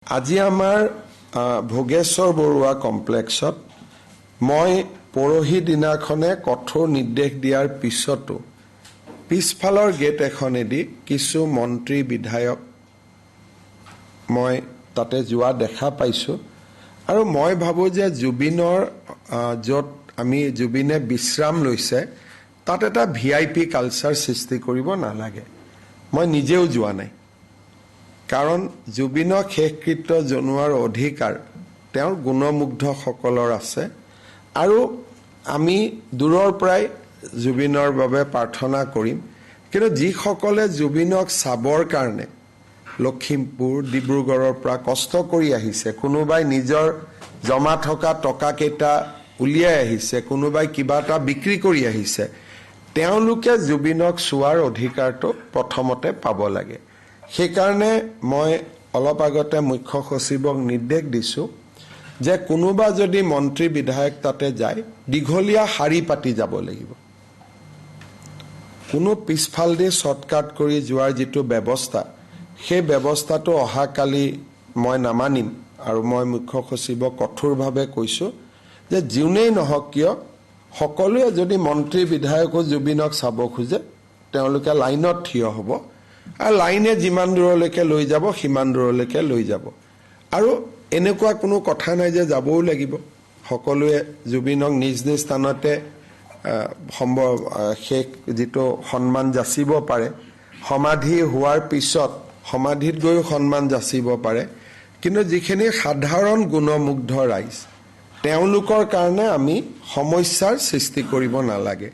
আজি আমাৰ ভোগেশ্বৰ বৰুৱা কমপ্লেক্সত মই পৰহি দিনাখনে কঠোৰ নিৰ্দেশ দিয়াৰ পিছতো পিছফালৰ গেট এখনেদি কিছু মন্ত্ৰী বিধায়ক মই তাতে যোৱা দেখা পাইছো আৰু মই ভাবো যে জুবিনৰ যত আমি জুবিনে বিশ্ৰাম লৈছে তাত এটা ভিআইপি কালচাৰ সৃষ্টি কৰিব নালাগে মই নিজেও যোৱা নাই কাৰণ জুবিনক শেষকৃত্য জনোৱাৰ অধিকাৰ তেওঁৰ গুণমুগ্ধ সকলৰ আছে আৰু আমি দূৰৰ পৰাই জুবিনৰ বাবে প্ৰাৰ্থনা কৰিম কিন্তু যিসকলে জুবিনক চাবৰ কাৰণে লখিমপুৰ ডিব্ৰুগড়ৰ পৰা কষ্ট কৰি আহিছে কোনোবাই নিজৰ জমা থকা টকা কেইটা উলিয়াই আহিছে কোনোবাই কিবা এটা বিক্ৰী কৰি আহিছে তেওঁলোকে জুবিনক চোৱাৰ অধিকাৰটো প্ৰথমতে পাব লাগে সেইকাৰণে মই অলপ আগতে মুখ্য সচিবক নিৰ্দেশ দিছো যে কোনোবা যদি মন্ত্ৰী বিধায়ক তাতে যায় দীঘলীয়া শাৰী পাতি যাব লাগিব কোনো পিছফাল দি শৰ্টকাট কৰি যোৱাৰ যিটো ব্যৱস্থা সেই ব্যৱস্থাটো অহাকালি মই নামানিম আৰু মই মুখ্য সচিবক কঠোৰভাৱে কৈছো যে যিনেই নহওক কিয় সকলোৱে যদি মন্ত্ৰী বিধায়কো জুবিনক চাব খোজে তেওঁলোকে লাইনত থিয় হ'ব আৰু লাইনে যিমান দূৰলৈকে লৈ যাব সিমান দূৰলৈকে লৈ যাব আৰু এনেকুৱা কোনো কথা নাই যে যাবও লাগিব সকলোৱে জুবিনক নিজ নিজ স্থানতে শেষ যিটো সন্মান যাচিব পাৰে সমাধি হোৱাৰ পিছত সমাধিত গৈ সন্মান যাচিব পাৰে কিন্তু যিখিনি সাধাৰণ গুণমুগ্ধ ৰাইজ তেওঁলোকৰ কাৰণে আমি সমস্যাৰ সৃষ্টি কৰিব নালাগে